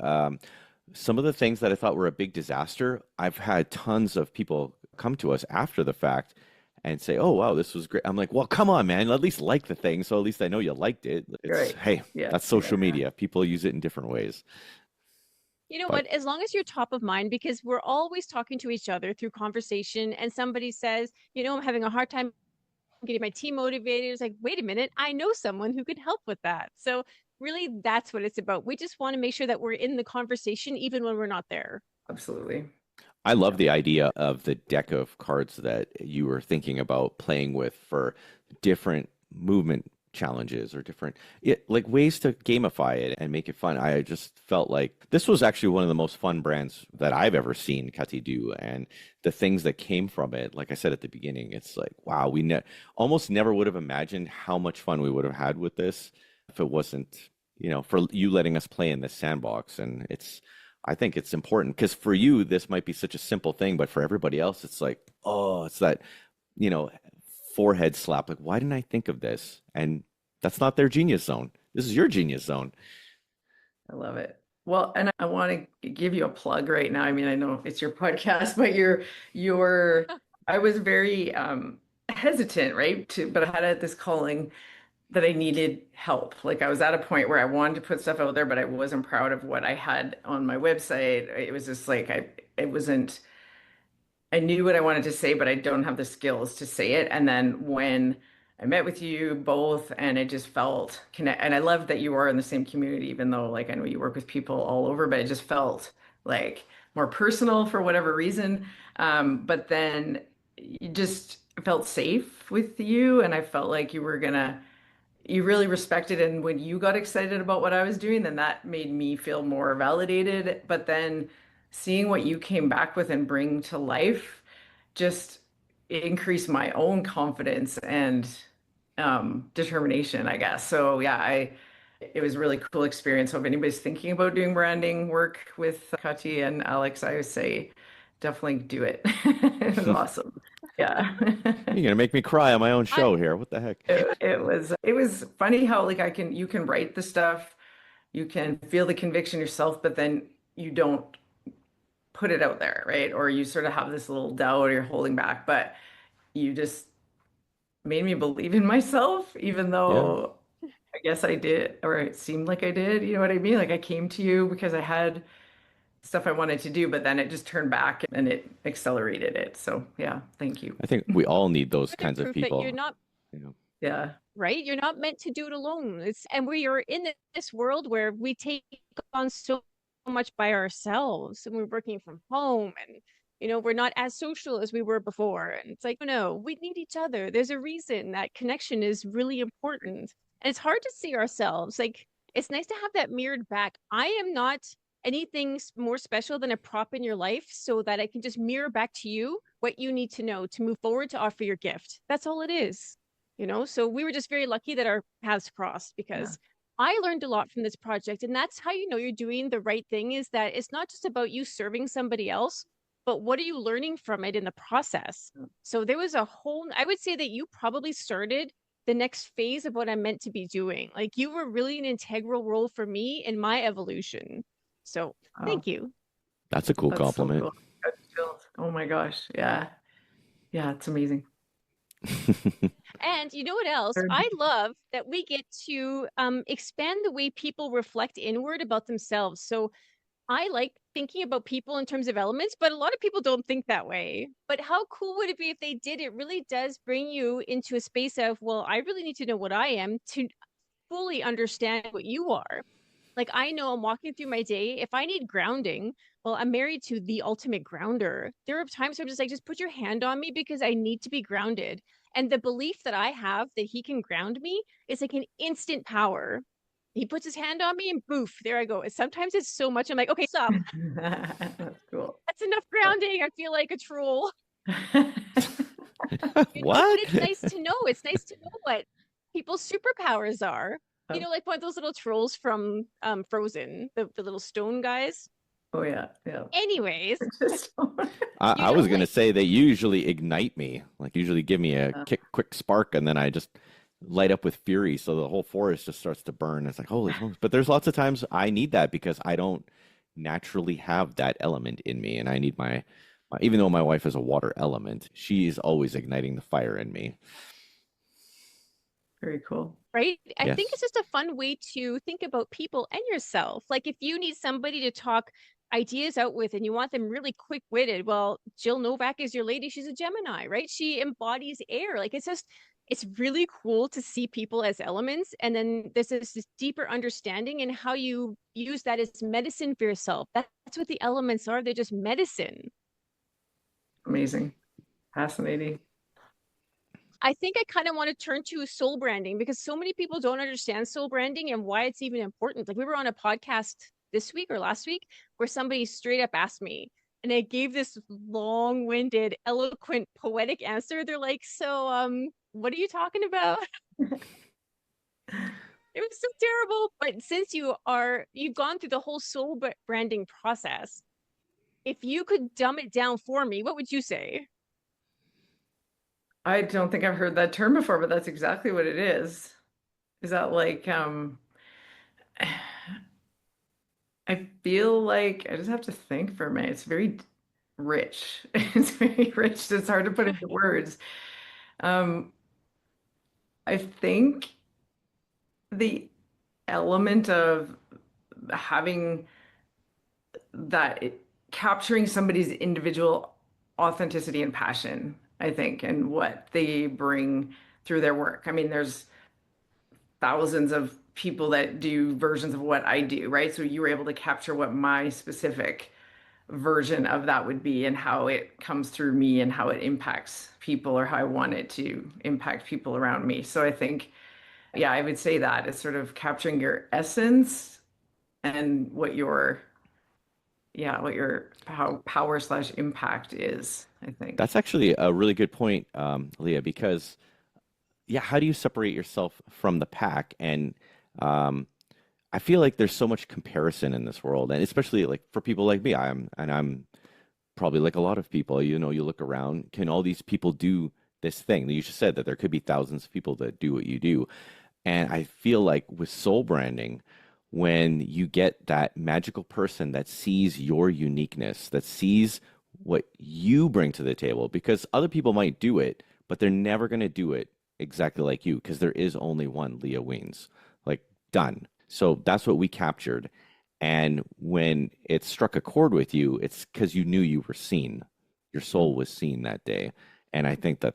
some of the things that I thought were a big disaster, I've had tons of people come to us after the fact and say, "Oh, wow, this was great." I'm like, "Well, come on, man. At least like the thing, so at least I know you liked it." It's, Right. hey, Yeah. that's social media. People use it in different ways. You know But what? As long as you're top of mind, because we're always talking to each other through conversation, and somebody says, I'm having a hard time getting my team motivated. It's like, wait a minute, I know someone who could help with that. So really, that's what it's about. We just want to make sure that we're in the conversation, even when we're not there. Absolutely. I love Yeah. the idea of the deck of cards that you were thinking about playing with for different movement challenges or different like ways to gamify it and make it fun. I just felt like this was actually one of the most fun brands that I've ever seen Kati do, and the things that came from it. Like I said at the beginning, it's like, wow, almost never would have imagined how much fun we would have had with this if it wasn't, for you letting us play in this sandbox. And I think it's important because for you, this might be such a simple thing, but for everybody else, it's like, oh, it's that, you know, forehead slap. Like, why didn't I think of this? And that's not their genius zone. This is your genius zone. I love it. Well, and I want to give you a plug right now. I mean, I know it's your podcast, but I was very hesitant, right? But I had this calling that I needed help. Like I was at a point where I wanted to put stuff out there, but I wasn't proud of what I had on my website. It was just like it wasn't. I knew what I wanted to say, but I don't have the skills to say it. And then when I met with you both, and it just felt connect. And I love that you are in the same community, even though like I know you work with people all over, but it just felt like more personal for whatever reason. But then you just felt safe with you, and I felt like you really respected, and when you got excited about what I was doing, then that made me feel more validated. But then seeing what you came back with and bring to life just increased my own confidence and determination, I guess. So yeah, it was a really cool experience. So if anybody's thinking about doing branding work with Kati and Alex, I would say definitely do it. It was awesome. Yeah. You're gonna make me cry on my own show here. What the heck? It was funny how like you can write the stuff, you can feel the conviction yourself, but then you don't put it out there, right? Or you sort of have this little doubt or you're holding back, but you just made me believe in myself, even Yeah. though I guess I did, or it seemed like I did. You know what I mean? Like I came to you because I had stuff I wanted to do, but then it just turned back and it accelerated it. So yeah, thank you. I think we all need those Further kinds of proof that people. you're not You know. Yeah. right. You're not meant to do it alone. And we are in this world where we take on so much by ourselves, and we're working from home, and we're not as social as we were before. And it's like, no, we need each other. There's a reason that connection is really important. And it's hard to see ourselves. Like, it's nice to have that mirrored back. I am not anything more special than a prop in your life, so that I can just mirror back to you what you need to know to move forward, to offer your gift. That's all it is. So we were just very lucky that our paths crossed, because I learned a lot from this project. And that's how you're doing the right thing, is that it's not just about you serving somebody else, but what are you learning from it in the process? So there was I would say that you probably started the next phase of what I'm meant to be doing. Like, you were really an integral role for me in my evolution. So thank you. That's a cool That's so compliment. cool. Oh my gosh. Yeah. Yeah, it's amazing. And you know what else? I love that we get to expand the way people reflect inward about themselves. So I like thinking about people in terms of elements, but a lot of people don't think that way. But how cool would it be if they did? It really does bring you into a space of, well, I really need to know what I am to fully understand what you are. Like, I know I'm walking through my day. If I need grounding, well, I'm married to the ultimate grounder. There are times where I'm just like, just put your hand on me because I need to be grounded. And the belief that I have that he can ground me is like an instant power. He puts his hand on me and boof, there I go. And sometimes it's so much, I'm like, okay, stop. That's cool. That's enough grounding. I feel like a troll. What? But it's nice to know. It's nice to know what people's superpowers are. Like one of those little trolls from Frozen, the little stone guys. Oh yeah. Anyways, I was gonna say they usually ignite me, like usually give me a quick spark, and then I just light up with fury, so the whole forest just starts to burn. It's like, holy smokes. But there's lots of times I need that because I don't naturally have that element in me, and I need even though my wife is a water element, she's always igniting the fire in me. Very cool. Right? I Yes. think it's just a fun way to think about people and yourself. Like, if you need somebody to talk ideas out with and you want them really quick-witted, well, Jill Novak is your lady. She's a Gemini, right? She embodies air. Like, it's really cool to see people as elements. And then there's this deeper understanding in how you use that as medicine for yourself. That's what the elements are. They're just medicine. Amazing. Fascinating. I think I kind of want to turn to soul branding, because so many people don't understand soul branding and why it's even important. Like, we were on a podcast this week or last week where somebody straight up asked me, and I gave this long-winded, eloquent, poetic answer. They're like, so, what are you talking about? It was so terrible. But since you've gone through the whole soul branding process, if you could dumb it down for me, what would you say? I don't think I've heard that term before, but that's exactly what it is. Is that like, I feel like I just have to think for a minute. It's very rich. It's very rich. It's hard to put into words. Um, I think the element of having that capturing somebody's individual authenticity and passion, I think, and what they bring through their work. I mean, there's thousands of people that do versions of what I do, right? So you were able to capture what my specific version of that would be and how it comes through me and how it impacts people or how I want it to impact people around me. So I think, yeah, I would say that it's sort of capturing your essence and what your, yeah, what your power slash impact is, I think. That's actually a really good point, Lea, because yeah, how do you separate yourself from the pack? And um, I feel like there's so much comparison in this world, and especially like for people like me, I'm probably like a lot of people, you know, you look around, can all these people do this thing? You just said that there could be thousands of people that do what you do. And I feel like with soul branding, when you get that magical person that sees your uniqueness, that sees what you bring to the table, because other people might do it, but they're never going to do it exactly like you, because there is only one Lea Wiens. Like, done. So that's what we captured. And when it struck a chord with you, it's because you knew you were seen. Your soul was seen that day. And I think that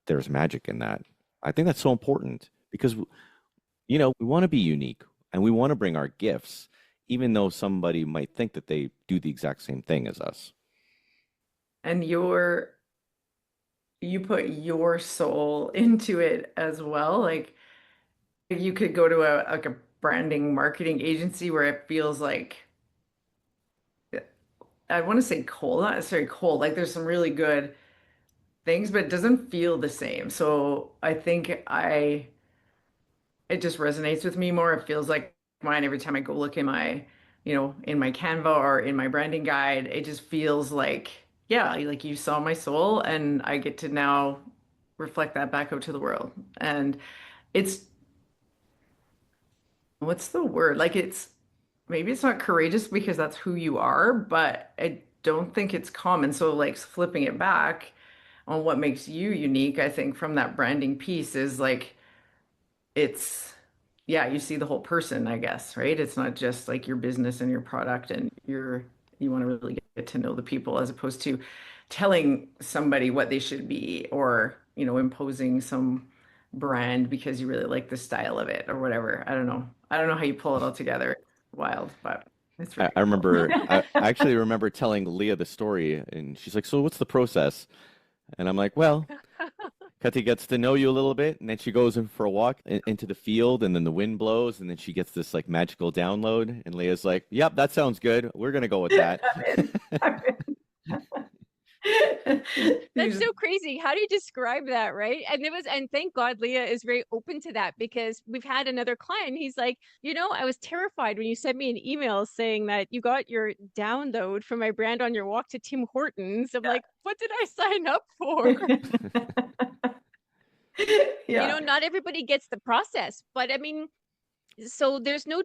there's magic in that. I think that's so important because, you know, we want to be unique and we want to bring our gifts, even though somebody might think that they do the exact same thing as us. And you put your soul into it as well. Like you could go to a branding marketing agency where it feels like I want to say cold, not necessarily cold. Like there's some really good things, but it doesn't feel the same. So I think it just resonates with me more. It feels like mine every time I go look in my, in my Canva or in my branding guide. It just feels like, yeah, like you saw my soul and I get to now reflect that back out to the world. And it's, what's the word? Like maybe it's not courageous because that's who you are, but I don't think it's common. So like flipping it back on what makes you unique, I think from that branding piece is like it's yeah, you see the whole person, I guess, right? It's not just like your business and your product and you want to really get to know the people as opposed to telling somebody what they should be or, imposing some brand because you really like the style of it or whatever. I don't know. I don't know how you pull it all together. It's wild, but it's I, really I cool. remember, I actually remember telling Lea the story, and she's like, "So what's the process?" And I'm like, "Well, Kati gets to know you a little bit, and then she goes in for a walk into the field, and then the wind blows, and then she gets this like magical download." And Leah's like, "Yep, that sounds good. We're gonna go with that." I'm in. I'm That's in. so crazy. How do you describe that, right? And thank God Lea is very open to that because we've had another client. He's like, I was terrified when you sent me an email saying that you got your download from my brand on your walk to Tim Hortons. I'm like, what did I sign up for? Yeah. Not everybody gets the process, but I mean, so there's no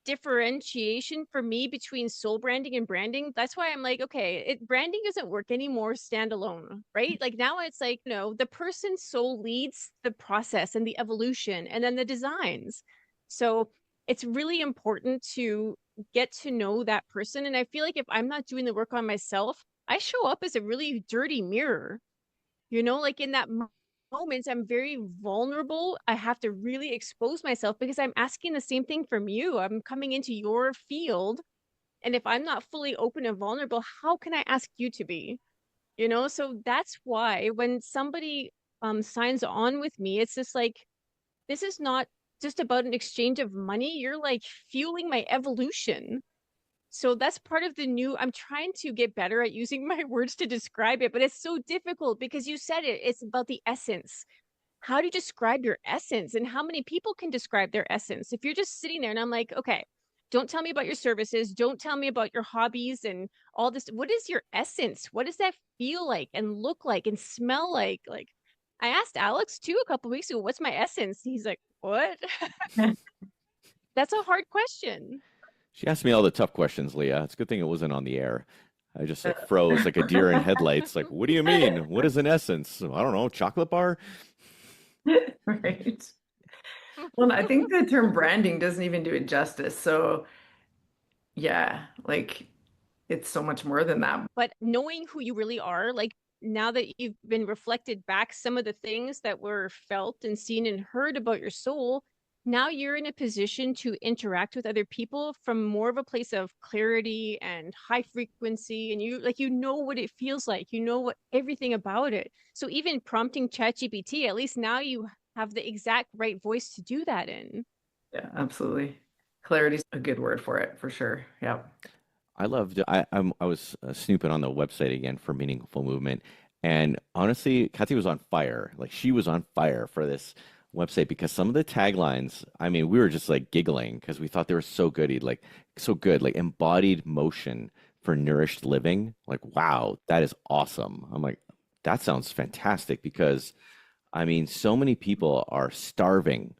differentiation for me between soul branding and branding. That's why I'm like, okay, branding doesn't work anymore standalone, right? Like now it's like, the person's soul leads the process and the evolution and then the designs. So it's really important to get to know that person. And I feel like if I'm not doing the work on myself, I show up as a really dirty mirror. Like in that moment, I'm very vulnerable. I have to really expose myself because I'm asking the same thing from you. I'm coming into your field. And if I'm not fully open and vulnerable, how can I ask you to be? So that's why when somebody signs on with me, it's just like, this is not just about an exchange of money. You're like fueling my evolution. So that's part of the new, I'm trying to get better at using my words to describe it, but it's so difficult because you said it, it's about the essence. How do you describe your essence and how many people can describe their essence? If you're just sitting there and I'm like, okay, don't tell me about your services, don't tell me about your hobbies and all this. What is your essence? What does that feel like and look like and smell like? Like I asked Alex too a couple weeks ago, what's my essence? He's like, what? That's a hard question. She asked me all the tough questions, Lea. It's a good thing it wasn't on the air. I just like froze like a deer in headlights. Like, what do you mean? What is an essence? I don't know, chocolate bar? Right. Well, I think the term branding doesn't even do it justice. So yeah, like it's so much more than that. But knowing who you really are, like now that you've been reflected back some of the things that were felt and seen and heard about your soul, now you're in a position to interact with other people from more of a place of clarity and high frequency. And you know what it feels like, you know what everything about it. So even prompting ChatGPT, at least now you have the exact right voice to do that in. Yeah, absolutely. Clarity's a good word for it, for sure. Yeah. I loved. I was snooping on the website again for Meaningful Movement, and honestly, Kati was on fire. Like she was on fire for this website because some of the taglines. I mean, we were just like giggling because we thought they were so good. He'd like so good, like embodied motion for nourished living. Like, wow, that is awesome. I'm like, that sounds fantastic because I mean, so many people are starving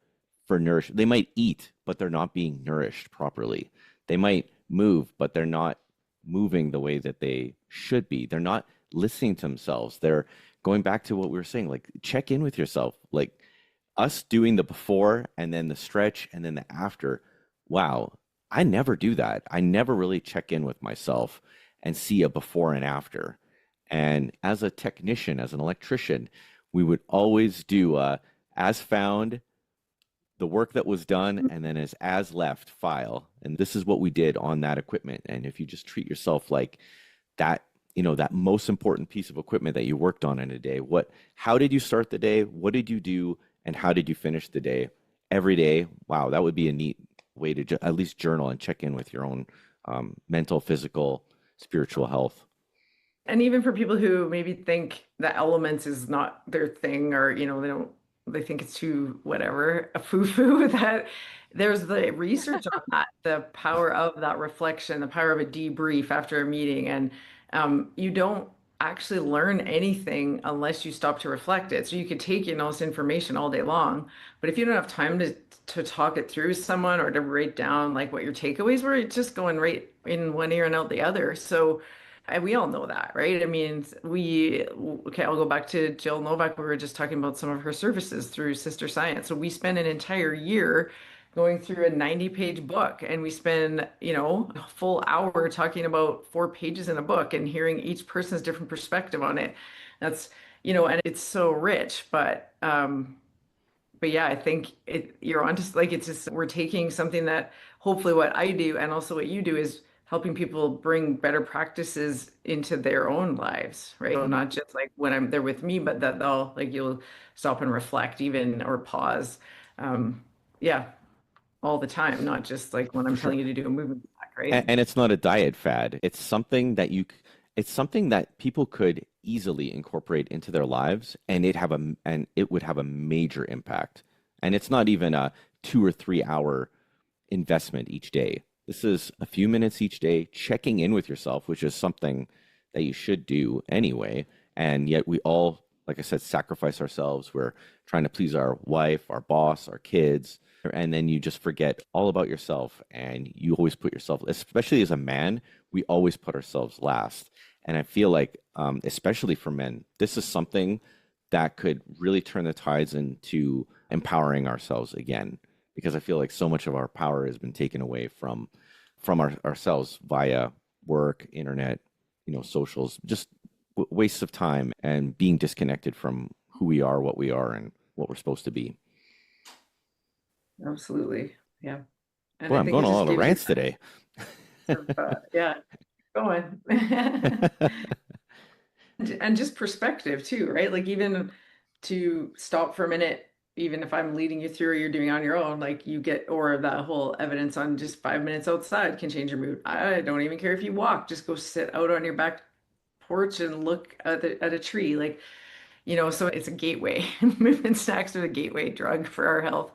for nourish. They might eat, but they're not being nourished properly. They might move, but they're not moving the way that they should be. They're not listening to themselves. They're going back to what we were saying, like check in with yourself. Like us doing the before and then the stretch and then the after. Wow, I never do that. I never really check in with myself and see a before and after. And as a technician, as an electrician, we would always do as found, the work that was done, and then as left file. And this is what we did on that equipment. And if you just treat yourself like that, you know, that most important piece of equipment that you worked on in a day, how did you start the day? What did you do? And how did you finish the day? Every day. Wow, that would be a neat way to at least journal and check in with your own mental, physical, spiritual health. And even for people who maybe think the elements is not their thing, or they think it's too whatever, a foo-foo, that there's the research on that, the power of that reflection, the power of a debrief after a meeting. And you don't actually learn anything unless you stop to reflect it. So you could take in all this information all day long, but if you don't have time to talk it through with someone or to write down like what your takeaways were, it's just going right in one ear and out the other. So and we all know that, right? I mean, okay, I'll go back to Jill Novak. We were just talking about some of her services through Sister Science. So we spend an entire year going through a 90-page book, and we spend, a full hour talking about 4 pages in a book and hearing each person's different perspective on it. That's, and it's so rich, but yeah, I think you're onto, like, it's just, we're taking something that hopefully what I do and also what you do is helping people bring better practices into their own lives, right? So not just like when I'm there with me, but that you'll stop and reflect even, or pause. Yeah, all the time, not just like when I'm telling you to do a movement back, right? And it's not a diet fad. It's something that people could easily incorporate into their lives, and it would have a major impact. And it's not even a 2 or 3 hour investment each day. This is a few minutes each day, checking in with yourself, which is something that you should do anyway. And yet we all, like I said, sacrifice ourselves. We're trying to please our wife, our boss, our kids. And then you just forget all about yourself. And you always put yourself, especially as a man, we always put ourselves last. And I feel like, especially for men, this is something that could really turn the tides into empowering ourselves again. Because I feel like so much of our power has been taken away from ourselves via work, internet, socials, just wastes of time and being disconnected from who we are, what we are, and what we're supposed to be. Absolutely. Yeah. And Boy, I'm going on a lot of rants today. Yeah, go on. And just perspective too, right? Like even to stop for a minute, even if I'm leading you through or you're doing on your own, like you get, or that whole evidence on just 5 minutes outside can change your mood. I don't even care if you walk, just go sit out on your back porch and look at a tree. Like, so it's a gateway. Movement snacks are the gateway drug for our health.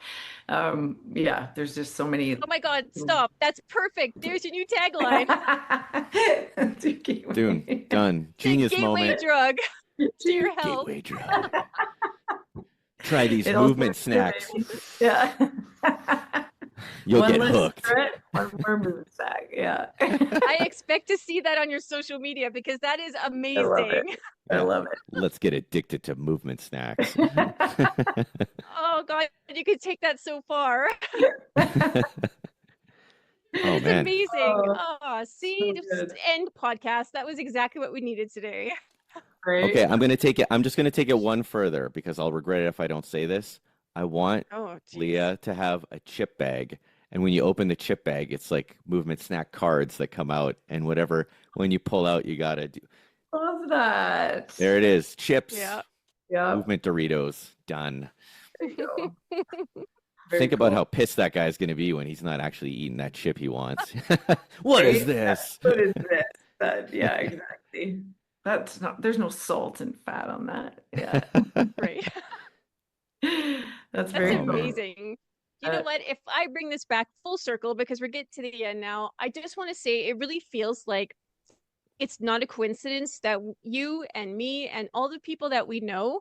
Yeah, there's just so many. Oh my God, stop. That's perfect. There's your new tagline. Dude, done. Genius moment. Gateway drug to your health. Gateway drug. Try these movement snacks. Yeah. You'll One get less hooked. threat, one more movement snack. Yeah. I expect to see that on your social media because that is I love amazing. it. I Yeah. love Let's get addicted to movement snacks. it. Oh God, you could take that so far. Oh It's man. amazing. Oh, Oh, see, so to good. end podcast. That was exactly what we needed today. Okay, Right? I'm just gonna take it one further because I'll regret it if I don't say this. I want Oh, geez. Lea to have a chip bag, and when you open the chip bag, it's like movement snack cards that come out, and whatever when you pull out, you gotta do. Love that. There it is, chips, Yeah. Yep. movement Doritos, done. There you go. Very Think about cool. how pissed that guy's gonna be when he's not actually eating that chip he wants. What is Right? this? What is this? Yeah, exactly. That's not, there's no salt and fat on that. Yeah. Right. That's That's very Oh cool. man. amazing. You know what? If I bring this back full circle, because we're getting to the end now, I just want to say it really feels like it's not a coincidence that you and me and all the people that we know,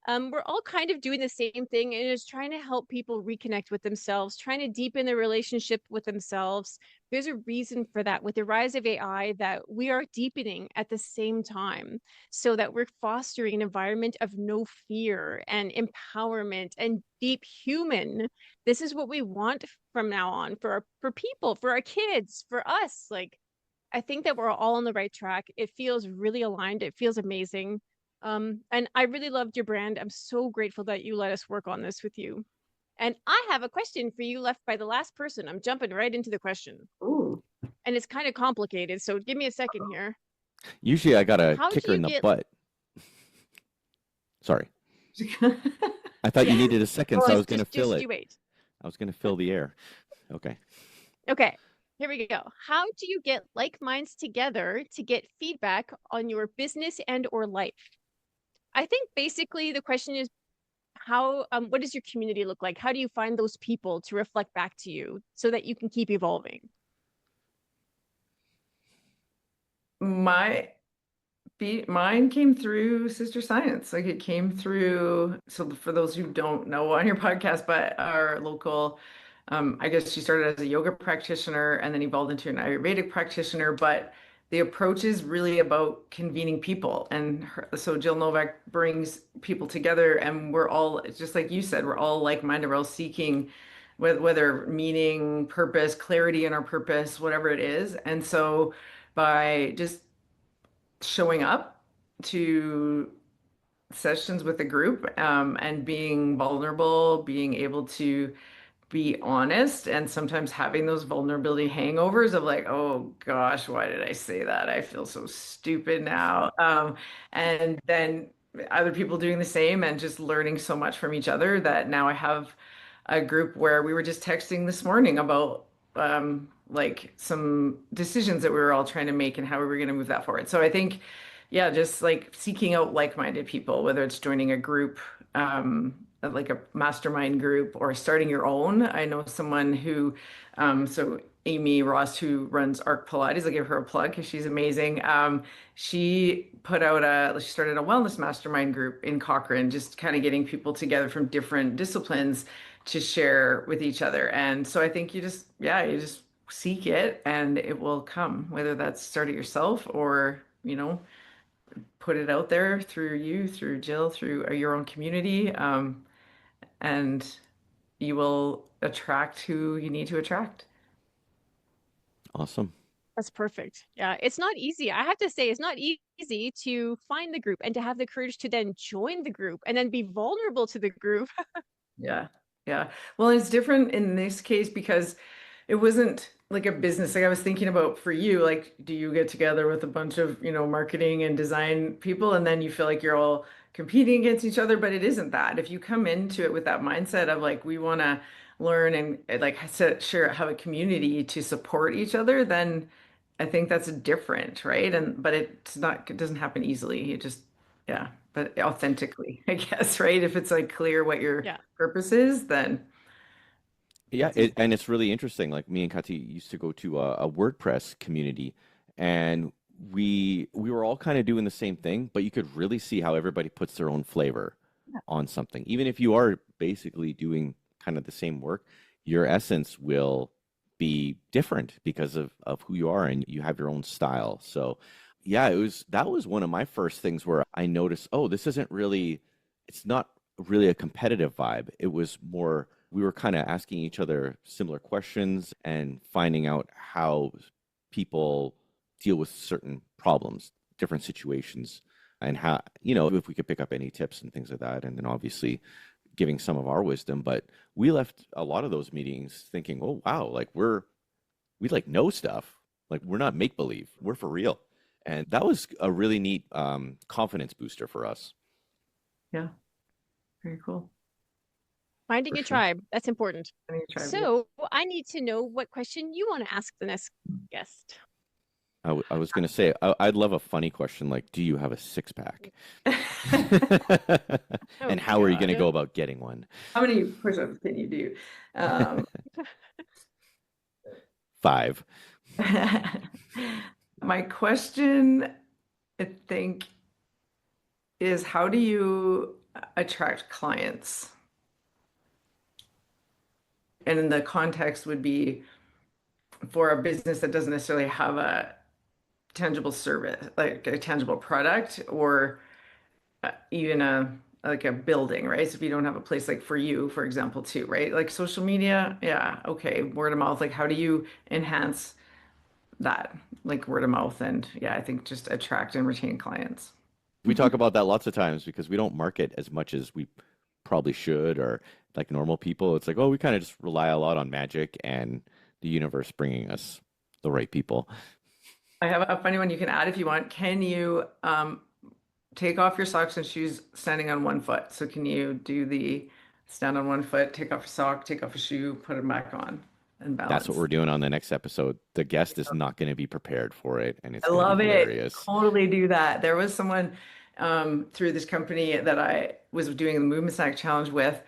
we're all kind of doing the same thing and is trying to help people reconnect with themselves, trying to deepen their relationship with themselves. There's a reason for that with the rise of AI that we are deepening at the same time so that we're fostering an environment of no fear and empowerment and deep human. This is what we want from now on for people, for our kids, for us. Like, I think that we're all on the right track. It feels really aligned. It feels amazing. And I really loved your brand. I'm so grateful that you let us work on this with you. And I have a question for you left by the last person. I'm jumping right into the question. Ooh. And it's kind of complicated. So give me a second here. Usually I got a How do kicker you in the get butt. Sorry. I thought you needed a second, so I was going to fill it. you wait. I was going to fill the air. Okay. Okay, here we go. How do you get like minds together to get feedback on your business and or life? I think basically the question is how what does your community look like? How do you find those people to reflect back to you so that you can keep evolving? Mine came through Sister Science. Like it came through, so for those who don't know on your podcast, but our local, I guess she started as a yoga practitioner and then evolved into an Ayurvedic practitioner. But the approach is really about convening people. And so Jill Novak brings people together, and we're all, just like you said, we're all like-minded. We're all seeking whether meaning, purpose, clarity in our purpose, whatever it is. And so by just showing up to sessions with a group and being vulnerable, being able to be honest, and sometimes having those vulnerability hangovers of like, oh gosh, why did I say that? I feel so stupid now. And then other people doing the same and just learning so much from each other that now I have a group where we were just texting this morning about like some decisions that we were all trying to make and how we were going to move that forward. So I think, yeah, just like seeking out like-minded people, whether it's joining a group, like a mastermind group or starting your own. I know someone who, so Amy Ross, who runs Arc Pilates, I'll give her a plug because she's amazing. She she started a wellness mastermind group in Cochrane, just kind of getting people together from different disciplines to share with each other. And so I think you just seek it and it will come, whether that's start it yourself or, put it out there through you, through Jill, through your own community. And you will attract who you need to attract. Awesome. That's perfect. Yeah, it's not easy. I have to say, it's not easy to find the group and to have the courage to then join the group and then be vulnerable to the group. Yeah. Yeah. Well, it's different in this case because it wasn't like a business. Like I was thinking about for you, like, do you get together with a bunch of, marketing and design people and then you feel like you're all competing against each other, but it isn't that. If you come into it with that mindset of like, we want to learn and like share, have a community to support each other, then I think that's different, right? But it doesn't happen easily. It just, yeah, but authentically, I guess, right? If it's like clear what your Yeah. purpose is, then Yeah, it's easy. and it's really interesting. Like me and Kati used to go to a WordPress community, and we were all kind of doing the same thing, but you could really see how everybody puts their own flavor on something. Even if you are basically doing kind of the same work, your essence will be different because of who you are, and you have your own style. So yeah, that was one of my first things where I noticed, oh, this isn't really, it's not really a competitive vibe. It was more, we were kind of asking each other similar questions and finding out how people deal with certain problems, different situations, and how, if we could pick up any tips and things like that. And then obviously giving some of our wisdom. But we left a lot of those meetings thinking, oh, wow, like we like know stuff. Like we're not make believe, we're for real. And that was a really neat confidence booster for us. Yeah. Very cool. Finding For a sure. tribe, that's important. Finding a tribe, yeah. So I need to know what question you want to ask the next guest. I was going to say, I'd love a funny question like, do you have a six pack? And how are you going to go about getting one? How many push-ups can you do? 5. My question, I think, is how do you attract clients? And in the context would be for a business that doesn't necessarily have a tangible service, like a tangible product, or even like a building, right? So if you don't have a place, like for you, for example, too, right? Like social media, yeah, okay, word of mouth. Like how do you enhance that, like word of mouth, and yeah, I think just attract and retain clients. We talk about that lots of times because we don't market as much as we probably should, or like normal people. It's like, oh, we kind of just rely a lot on magic and the universe bringing us the right people. I have a funny one you can add if you want. Can you take off your socks and shoes standing on one foot? So can you do the stand on one foot, take off a sock, take off a shoe, put it back on, and balance? That's what we're doing on the next episode. The guest is not going to be prepared for it, and it's I going to love be it. hilarious. Totally do that. There was someone through this company that I was doing the movement snack challenge with,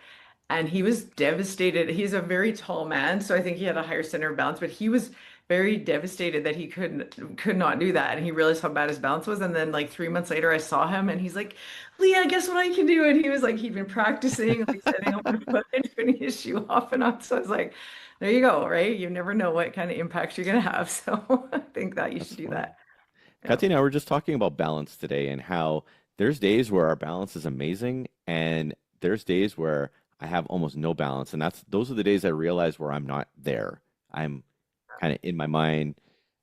and he was devastated. He's a very tall man, so I think he had a higher center of balance, but he was very devastated that he could not do that, and he realized how bad his balance was. And then like 3 months later, I saw him, and he's like, "Leah, guess what I can do?" And he was like, he'd been practicing, like standing on one foot and putting his shoe off and on. So I was like, there you go, right? You never know what kind of impact you're gonna have. So I think that you That's should do funny. that. Yeah. Kati and I were just talking about balance today and how there's days where our balance is amazing, and there's days where I have almost no balance. And those are the days I realize where I'm not there. I'm kind of in my mind,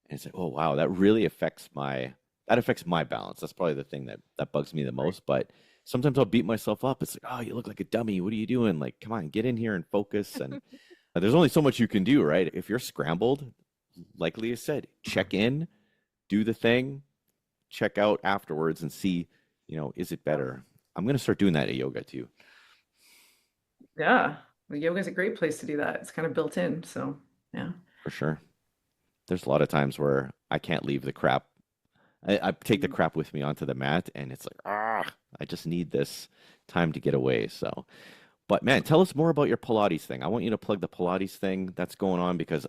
and it's like, oh wow, that really affects my balance. That's probably the thing that bugs me the most. But sometimes I'll beat myself up. It's like, oh, you look like a dummy. What are you doing? Like, come on, get in here and focus. And there's only so much you can do, right? If you're scrambled, like Leah said, check in, do the thing, check out afterwards, and see, is it better? I'm gonna start doing that at yoga too. Yeah. Well, yoga is a great place to do that. It's kind of built in. So yeah. For sure. There's a lot of times where I can't leave the crap. I take the crap with me onto the mat, and it's like, I just need this time to get away. So, but man, tell us more about your Pilates thing. I want you to plug the Pilates thing that's going on, because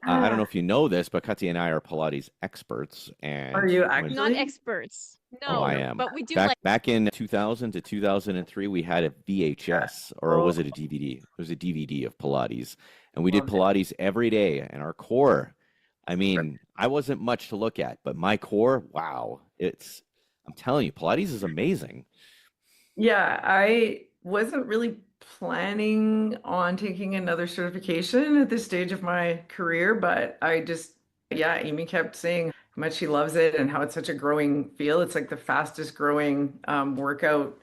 I don't know if you know this, but Kati and I are Pilates experts. And Are you Not actually? experts. Oh, No, I am. but we do Back in 2000 to 2003, we had a VHS, or was it a DVD? It was a DVD of Pilates, and we did Loved it. Pilates every day. And our core, I mean, I wasn't much to look at, but my core, wow, I'm telling you, Pilates is amazing. Yeah, I wasn't really planning on taking another certification at this stage of my career, but yeah, Amy kept saying how much she loves it and how it's such a growing field. It's like the fastest growing workout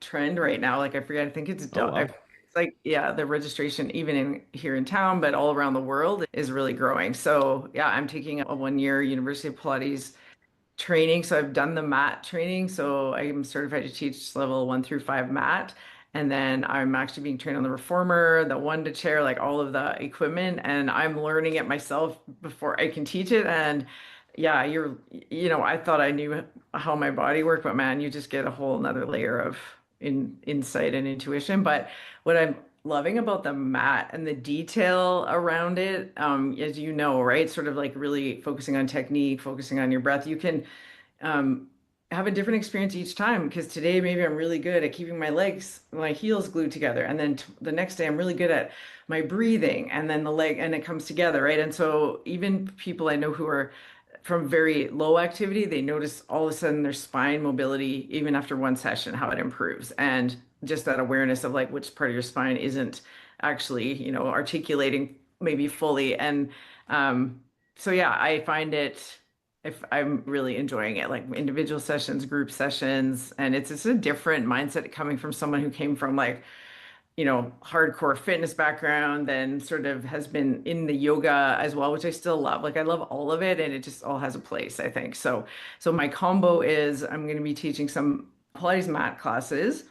trend right now. Like I forget, I think Oh, wow. it's like, yeah, the registration even here in town, but all around the world is really growing. So yeah, I'm taking a 1 year University of Pilates training. So I've done the mat training. So I'm certified to teach level 1 through 5 mat. And then I'm actually being trained on the reformer, the one to chair, like all of the equipment. And I'm learning it myself before I can teach it. And yeah, I thought I knew how my body worked, but man, you just get a whole nother layer of insight and intuition. But what I'm loving about the mat and the detail around it, as you know, right? Sort of like really focusing on technique, focusing on your breath. You can um, have a different experience each time, because today maybe I'm really good at keeping my heels glued together, and then the next day I'm really good at my breathing, and then the leg, and it comes together, right? And so even people I know who are from very low activity, they notice all of a sudden their spine mobility, even after one session, how it improves. And just that awareness of like which part of your spine isn't actually, articulating maybe fully. And so yeah, I find it, if I'm really enjoying it, like individual sessions, group sessions, and it's a different mindset coming from someone who came from like, hardcore fitness background, then sort of has been in the yoga as well, which I still love. Like I love all of it, and it just all has a place, I think. So my combo is I'm going to be teaching some Pilates mat classes,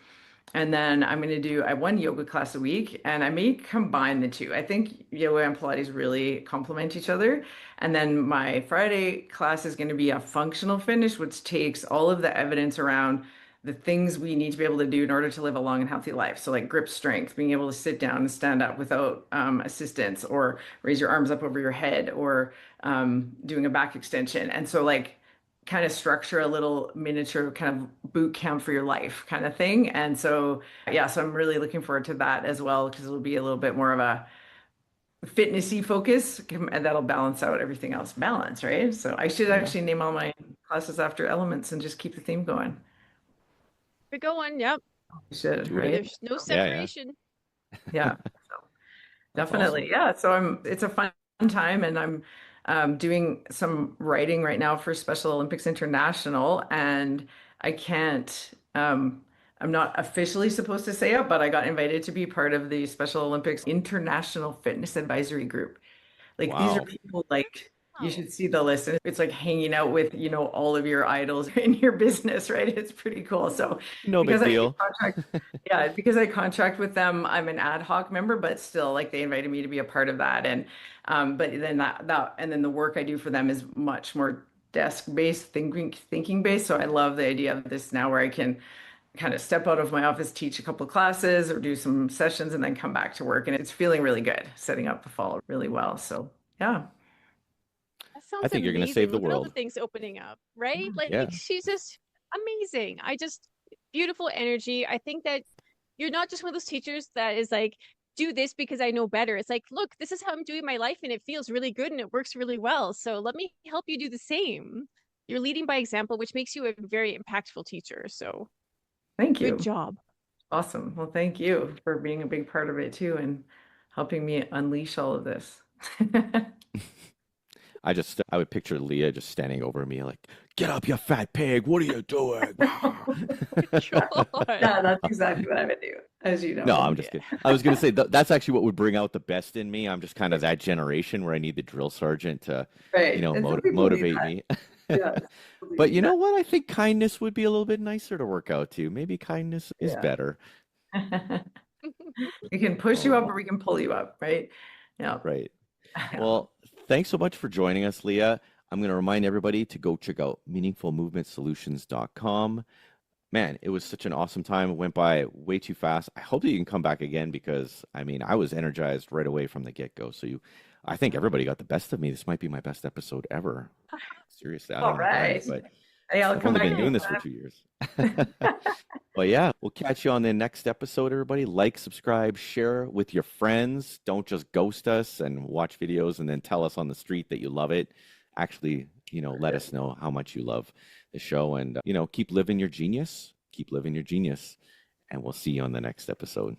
and then I have one yoga class a week, and I may combine the two. I think yoga and Pilates really complement each other. And then my Friday class is going to be a functional fitness, which takes all of the evidence around the things we need to be able to do in order to live a long and healthy life. So like grip strength, being able to sit down and stand up without assistance, or raise your arms up over your head, or doing a back extension. And so like kind of structure a little miniature kind of boot camp for your life kind of thing. And so, yeah, so I'm really looking forward to that as well, because it'll be a little bit more of a fitnessy focus, and that'll balance out everything else. Balance, right? So I should actually name all my classes after elements and just keep the theme going. We're going, yep. I should, Do it. right? There's no separation. Yeah. So That's definitely. awesome. Yeah. So it's a fun time, and I'm doing some writing right now for Special Olympics International, and I can't, I'm not officially supposed to say it, but I got invited to be part of the Special Olympics International Fitness Advisory Group. Like these are Wow. people like you Oh, should see the list. And it's like hanging out with, all of your idols in your business, right? It's pretty cool. So No big because I deal. contract, yeah, because I contract with them, I'm an ad hoc member, but still like they invited me to be a part of that. And but then that and then the work I do for them is much more desk-based, thinking based. So I love the idea of this now, where I can kind of step out of my office, teach a couple of classes or do some sessions, and then come back to work. And it's feeling really good, setting up the fall really well. So yeah. that I sounds think you're going to save amazing. the Look at all the world. things opening up, right? Like Yeah. she's just amazing. Beautiful energy. I think that you're not just one of those teachers that is like, do this because I know better. It's like, look, this is how I'm doing my life, and it feels really good and it works really well. So let me help you do the same. You're leading by example, which makes you a very impactful teacher. So Thank good you. job. Awesome. Well, thank you for being a big part of it too, and helping me unleash all of this. I would picture Leah just standing over me like, get up, you fat pig. What are you doing? God. Yeah, that's exactly what I would do, as you No, know. I'm just Yeah. kidding. I was going to say that's actually what would bring out the best in me. I'm just kind of that generation where I need the drill sergeant to, Right. And some people need motivate that. me. Yeah, some people But you need know what? I think kindness would be a little bit nicer to work out too. Maybe kindness is that. better. Yeah. We can push you Oh, up, or we can pull you up, right? Yeah. right. Yeah. Well, thanks so much for joining us, Leah. I'm going to remind everybody to go check out meaningfulmovementsolutions.com. Man, it was such an awesome time. It went by way too fast. I hope that you can come back again, because I mean, I was energized right away from the get-go. I think everybody got the best of me. This might be my best episode ever. Seriously, I All don't know why, right. but Hey, I'll I've come only back been doing this for anytime. 2 years. But yeah, we'll catch you on the next episode, everybody. Like, subscribe, share with your friends. Don't just ghost us and watch videos and then tell us on the street that you love it. Actually, let us know how much you love the show, and keep living your genius. Keep living your genius, and we'll see you on the next episode.